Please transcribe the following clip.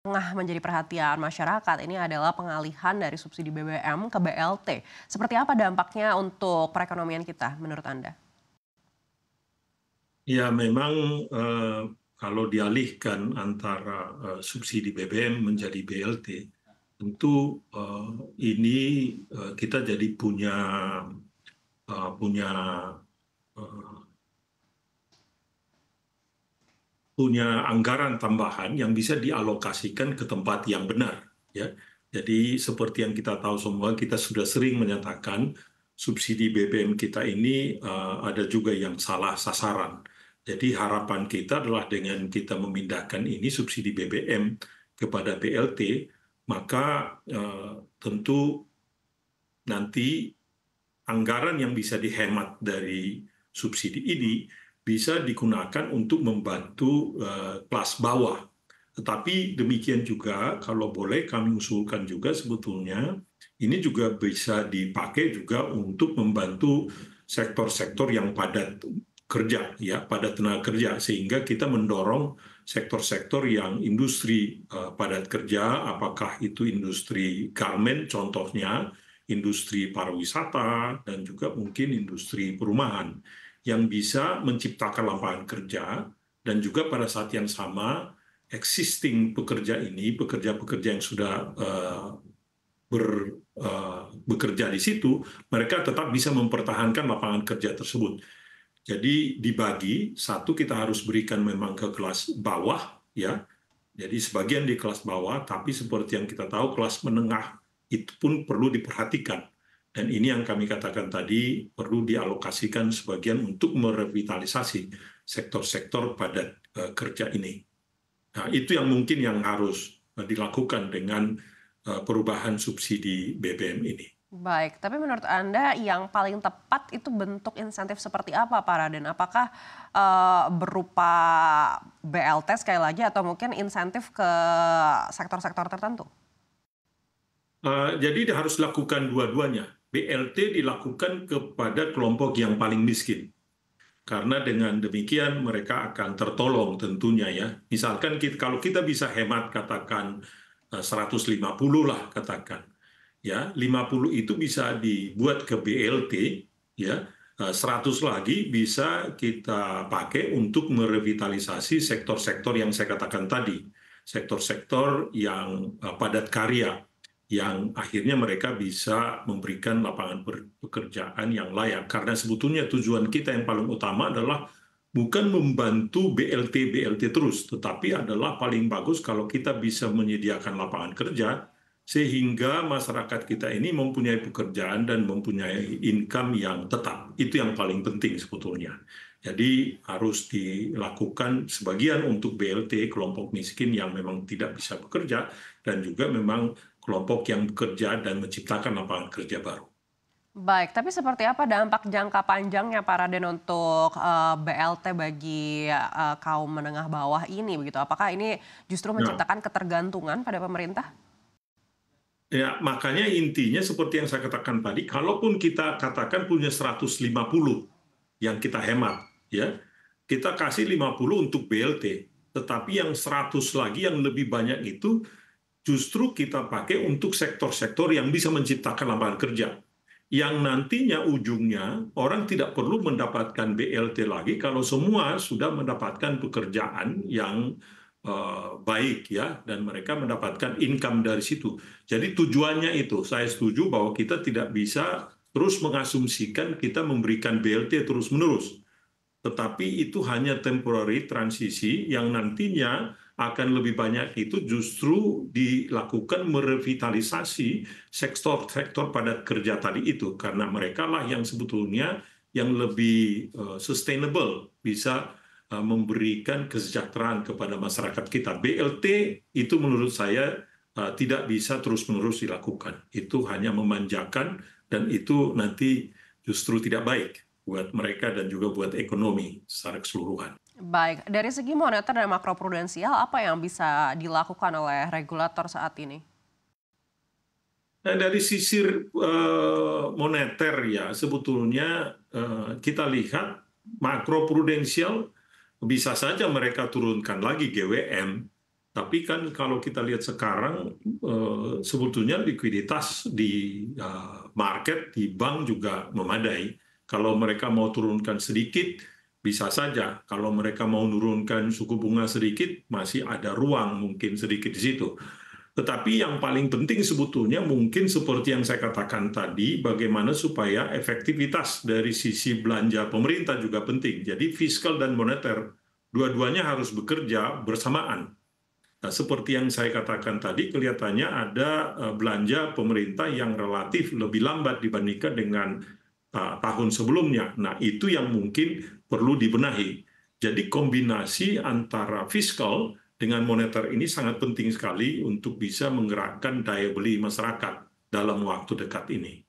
Tengah menjadi perhatian masyarakat ini adalah pengalihan dari subsidi BBM ke BLT. Seperti apa dampaknya untuk perekonomian kita menurut Anda? Ya, memang kalau dialihkan antara subsidi BBM menjadi BLT, tentu ini kita jadi punya eh, punya anggaran tambahan yang bisa dialokasikan ke tempat yang benar, ya. Jadi seperti yang kita tahu semua, kita sudah sering menyatakan subsidi BBM kita ini ada juga yang salah sasaran. Jadi harapan kita adalah dengan kita memindahkan ini subsidi BBM kepada BLT, maka tentu nanti anggaran yang bisa dihemat dari subsidi ini bisa digunakan untuk membantu kelas bawah. Tetapi demikian juga, kalau boleh kami usulkan juga sebetulnya, ini juga bisa dipakai juga untuk membantu sektor-sektor yang padat kerja, ya, padat tenaga kerja, sehingga kita mendorong sektor-sektor yang industri padat kerja, apakah itu industri garment contohnya, industri pariwisata, dan juga mungkin industri perumahan yang bisa menciptakan lapangan kerja dan juga pada saat yang sama existing pekerja ini, pekerja-pekerja yang sudah bekerja di situ, mereka tetap bisa mempertahankan lapangan kerja tersebut. Jadi dibagi, satu kita harus berikan memang ke kelas bawah, ya. Jadi sebagian di kelas bawah, tapi seperti yang kita tahu kelas menengah itu pun perlu diperhatikan. Dan ini yang kami katakan tadi, perlu dialokasikan sebagian untuk merevitalisasi sektor-sektor padat kerja ini. Nah, itu yang mungkin yang harus dilakukan dengan perubahan subsidi BBM ini. Baik, tapi menurut Anda yang paling tepat itu bentuk insentif seperti apa, Pak Raden? Apakah berupa BLT sekali lagi atau mungkin insentif ke sektor-sektor tertentu? Jadi harus lakukan dua-duanya. BLT dilakukan kepada kelompok yang paling miskin. Karena dengan demikian mereka akan tertolong tentunya, ya. Misalkan kalau kita bisa hemat katakan 150 lah katakan. Ya, 50 itu bisa dibuat ke BLT, ya. 100 lagi bisa kita pakai untuk merevitalisasi sektor-sektor yang saya katakan tadi. Sektor-sektor yang padat karya, yang akhirnya mereka bisa memberikan lapangan pekerjaan yang layak. Karena sebetulnya tujuan kita yang paling utama adalah bukan membantu BLT terus, tetapi adalah paling bagus kalau kita bisa menyediakan lapangan kerja sehingga masyarakat kita ini mempunyai pekerjaan dan mempunyai income yang tetap. Itu yang paling penting sebetulnya. Jadi harus dilakukan sebagian untuk BLT kelompok miskin yang memang tidak bisa bekerja dan juga memang kelompok yang bekerja dan menciptakan lapangan kerja baru. Baik, tapi seperti apa dampak jangka panjangnya Pak Raden untuk BLT bagi kaum menengah bawah ini begitu? Apakah ini justru Nah, menciptakan ketergantungan pada pemerintah? ya, makanya intinya seperti yang saya katakan tadi, kalaupun kita katakan punya 150 yang kita hemat, ya, kita kasih 50 untuk BLT, tetapi yang 100 lagi yang lebih banyak itu justru kita pakai untuk sektor-sektor yang bisa menciptakan lapangan kerja. Yang nantinya ujungnya orang tidak perlu mendapatkan BLT lagi kalau semua sudah mendapatkan pekerjaan yang baik, ya, dan mereka mendapatkan income dari situ. Jadi tujuannya itu, saya setuju bahwa kita tidak bisa terus mengasumsikan kita memberikan BLT terus-menerus, tetapi itu hanya temporary transisi yang nantinya akan lebih banyak itu justru dilakukan merevitalisasi sektor-sektor padat kerja tadi itu, karena mereka lah yang sebetulnya yang lebih sustainable, bisa memberikan kesejahteraan kepada masyarakat kita. BLT itu menurut saya tidak bisa terus-menerus dilakukan. Itu hanya memanjakan dan itu nanti justru tidak baik buat mereka dan juga buat ekonomi secara keseluruhan. Baik, dari segi moneter dan makroprudensial apa yang bisa dilakukan oleh regulator saat ini? Nah, dari sisi moneter, ya, sebetulnya kita lihat makroprudensial bisa saja mereka turunkan lagi GWM, Tapi kan kalau kita lihat sekarang, sebetulnya likuiditas di market, di bank juga memadai. Kalau mereka mau turunkan sedikit, bisa saja. Kalau mereka mau menurunkan suku bunga sedikit, masih ada ruang mungkin sedikit di situ. Tetapi yang paling penting sebetulnya mungkin seperti yang saya katakan tadi, bagaimana supaya efektivitas dari sisi belanja pemerintah juga penting. Jadi fiskal dan moneter, dua-duanya harus bekerja bersamaan. Nah, seperti yang saya katakan tadi, kelihatannya ada belanja pemerintah yang relatif lebih lambat dibandingkan dengan tahun sebelumnya. Nah, itu yang mungkin perlu dibenahi. Jadi kombinasi antara fiskal dengan moneter ini sangat penting sekali untuk bisa menggerakkan daya beli masyarakat dalam waktu dekat ini.